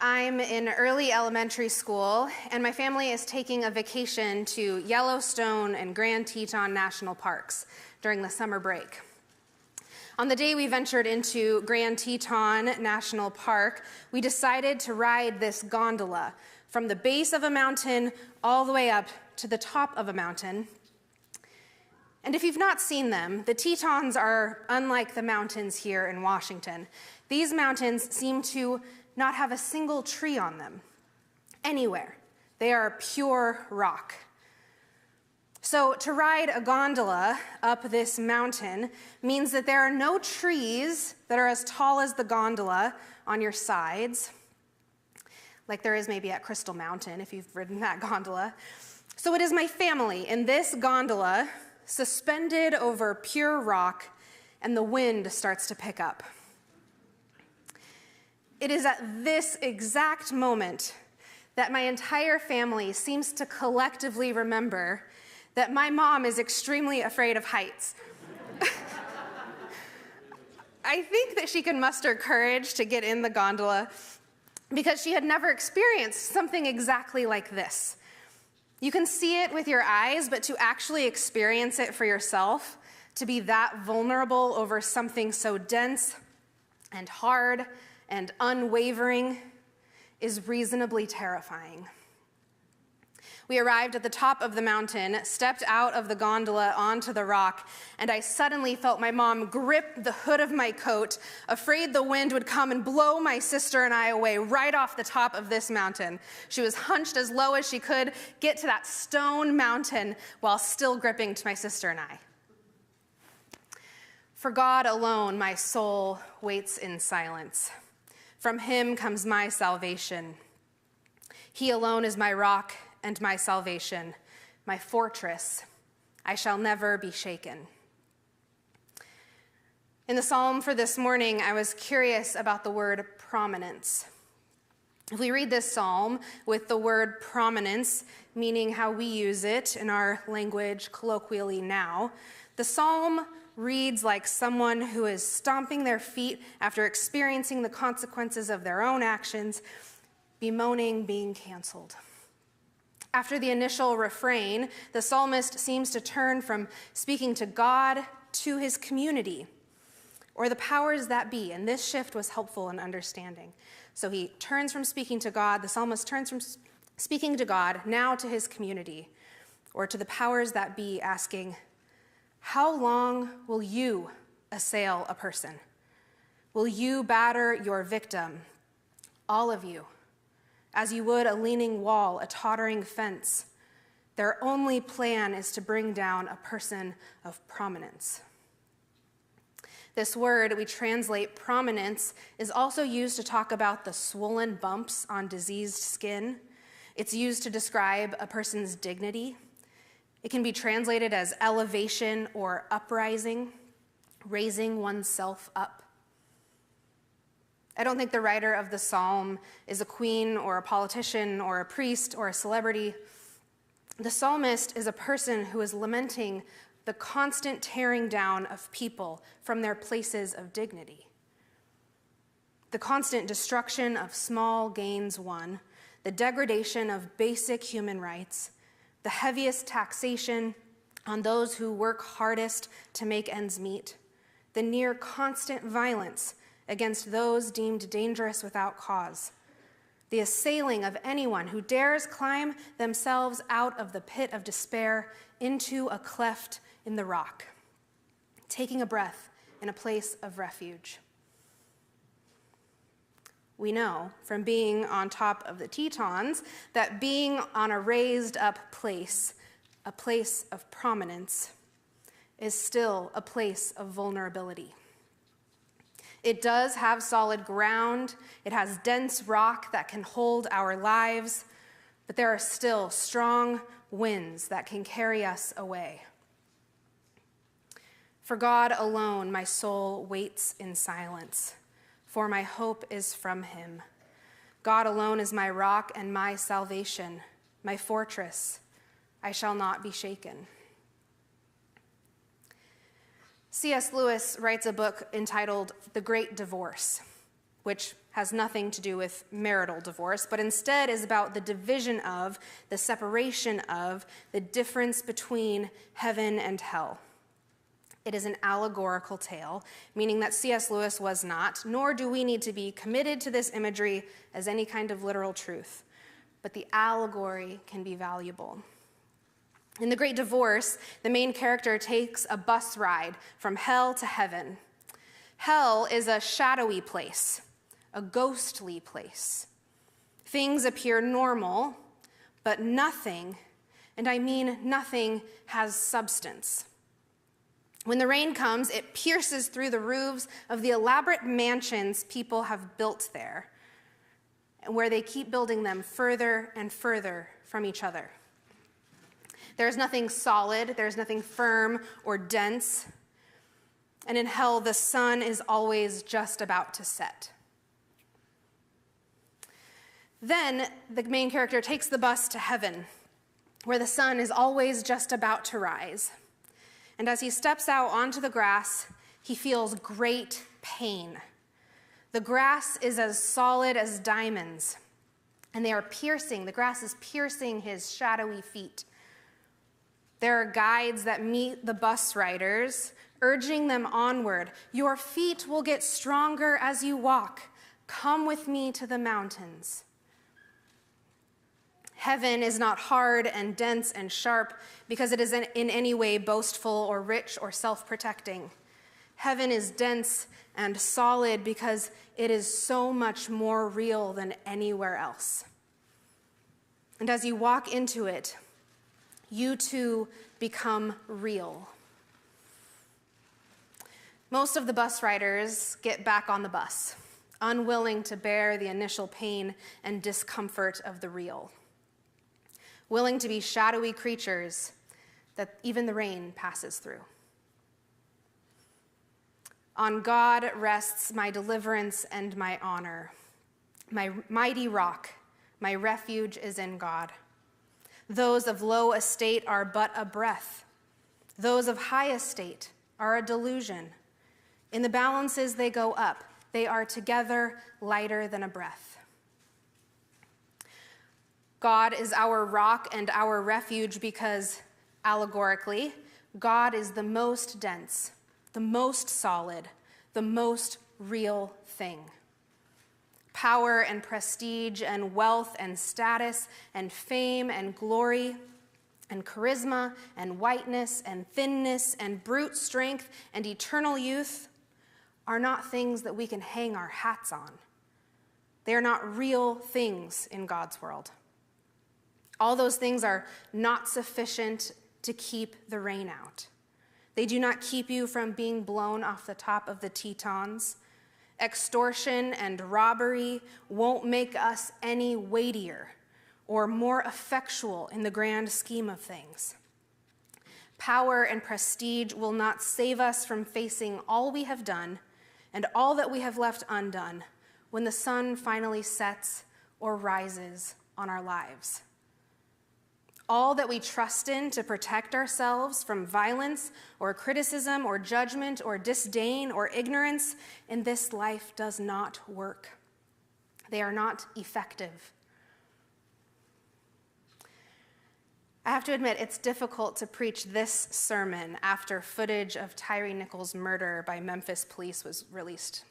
I'm in early elementary school, and my family is taking a vacation to Yellowstone and Grand Teton National Parks during the summer break. On the day we ventured into Grand Teton National Park, we decided to ride this gondola from the base of a mountain all the way up to the top of a mountain. And if you've not seen them, the Tetons are unlike the mountains here in Washington. These mountains seem to not have a single tree on them anywhere. They are pure rock. So to ride a gondola up this mountain means that there are no trees that are as tall as the gondola on your sides, like there is maybe at Crystal Mountain if you've ridden that gondola. So it is my family in this gondola, suspended over pure rock, and the wind starts to pick up. It is at this exact moment that my entire family seems to collectively remember that my mom is extremely afraid of heights. I think that she can muster courage to get in the gondola because she had never experienced something exactly like this. You can see it with your eyes, but to actually experience it for yourself, to be that vulnerable over something so dense and hard and unwavering, is reasonably terrifying. We arrived at the top of the mountain, stepped out of the gondola onto the rock, and I suddenly felt my mom grip the hood of my coat, afraid the wind would come and blow my sister and I away right off the top of this mountain. She was hunched as low as she could get to that stone mountain while still gripping to my sister and I. For God alone, my soul waits in silence. From him comes my salvation. He alone is my rock and my salvation, my fortress. I shall never be shaken. In the psalm for this morning, I was curious about the word prominence. If we read this psalm with the word prominence, meaning how we use it in our language colloquially now, the psalm reads like someone who is stomping their feet after experiencing the consequences of their own actions, bemoaning being canceled. After the initial refrain, the psalmist seems to turn from speaking to God to his community, or the powers that be, and this shift was helpful in understanding. So he turns from speaking to God, the psalmist turns from speaking to God now to his community, or to the powers that be, asking, how long will you assail a person? Will you batter your victim, all of you, as you would a leaning wall, a tottering fence? Their only plan is to bring down a person of prominence. This word we translate prominence is also used to talk about the swollen bumps on diseased skin. It's used to describe a person's dignity. It can be translated as elevation or uprising, raising oneself up. I don't think the writer of the psalm is a queen or a politician or a priest or a celebrity. The psalmist is a person who is lamenting the constant tearing down of people from their places of dignity, the constant destruction of small gains won, the degradation of basic human rights, the heaviest taxation on those who work hardest to make ends meet, the near constant violence against those deemed dangerous without cause, the assailing of anyone who dares climb themselves out of the pit of despair into a cleft in the rock, taking a breath in a place of refuge. We know from being on top of the Tetons that being on a raised up place, a place of prominence, is still a place of vulnerability. It does have solid ground, it has dense rock that can hold our lives, but there are still strong winds that can carry us away. For God alone, my soul waits in silence, for my hope is from him. God alone is my rock and my salvation, my fortress. I shall not be shaken. C.S. Lewis writes a book entitled The Great Divorce, which has nothing to do with marital divorce, but instead is about the division of, the separation of, the difference between heaven and hell. It is an allegorical tale, meaning that C.S. Lewis was not, nor do we need to be committed to this imagery as any kind of literal truth. But the allegory can be valuable. In The Great Divorce, the main character takes a bus ride from hell to heaven. Hell is a shadowy place, a ghostly place. Things appear normal, but nothing, and I mean nothing, has substance. When the rain comes, it pierces through the roofs of the elaborate mansions people have built there, where they keep building them further and further from each other. There's nothing solid, there's nothing firm or dense, and in hell, the sun is always just about to set. Then the main character takes the bus to heaven, where the sun is always just about to rise. And as he steps out onto the grass, he feels great pain. The grass is as solid as diamonds, and they are piercing. The grass is piercing his shadowy feet. There are guides that meet the bus riders, urging them onward. Your feet will get stronger as you walk. Come with me to the mountains. Heaven is not hard and dense and sharp because it is in any way boastful or rich or self-protecting. Heaven is dense and solid because it is so much more real than anywhere else. And as you walk into it, you too become real. Most of the bus riders get back on the bus, unwilling to bear the initial pain and discomfort of the real, willing to be shadowy creatures that even the rain passes through. On God rests my deliverance and my honor. My mighty rock, my refuge is in God. Those of low estate are but a breath. Those of high estate are a delusion. In the balances they go up. They are together lighter than a breath. God is our rock and our refuge because, allegorically, God is the most dense, the most solid, the most real thing. Power and prestige and wealth and status and fame and glory and charisma and whiteness and thinness and brute strength and eternal youth are not things that we can hang our hats on. They are not real things in God's world. All those things are not sufficient to keep the rain out. They do not keep you from being blown off the top of the Tetons. Extortion and robbery won't make us any weightier or more effectual in the grand scheme of things. Power and prestige will not save us from facing all we have done and all that we have left undone when the sun finally sets or rises on our lives. All that we trust in to protect ourselves from violence or criticism or judgment or disdain or ignorance in this life does not work. They are not effective. I have to admit, it's difficult to preach this sermon after footage of Tyree Nichols' murder by Memphis police was released.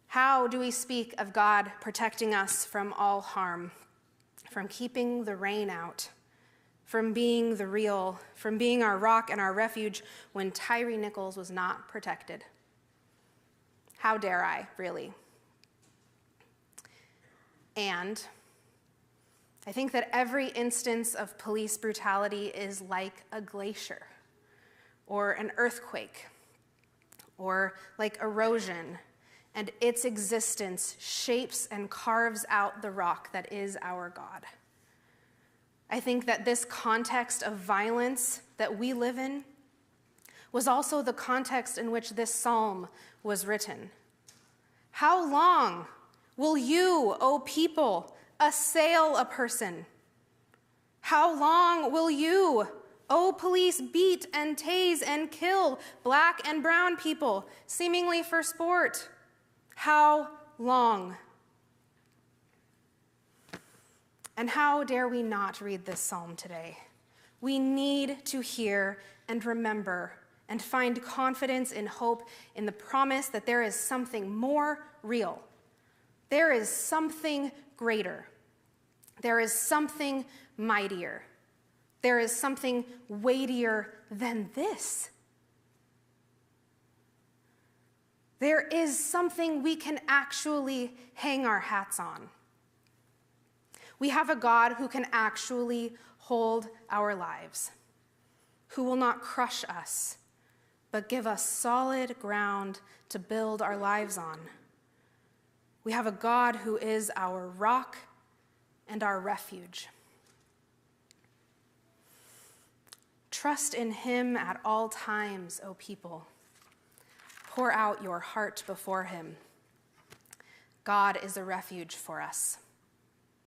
How do we speak of God protecting us from all harm? From keeping the rain out, from being the real, from being our rock and our refuge when Tyree Nichols was not protected. How dare I, really? And I think that every instance of police brutality is like a glacier, or an earthquake, or like erosion, and its existence shapes and carves out the rock that is our God. I think that this context of violence that we live in was also the context in which this psalm was written. How long will you, O people, assail a person? How long will you, O police, beat and tase and kill black and brown people, seemingly for sport? How long. And how dare we not read this psalm today? We need to hear and remember and find confidence and hope in the promise that there is something more real. There is something greater. There is something mightier. There is something weightier than this. There is something we can actually hang our hats on. We have a God who can actually hold our lives, who will not crush us, but give us solid ground to build our lives on. We have a God who is our rock and our refuge. Trust in him at all times, O people. Pour out your heart before him. God is a refuge for us.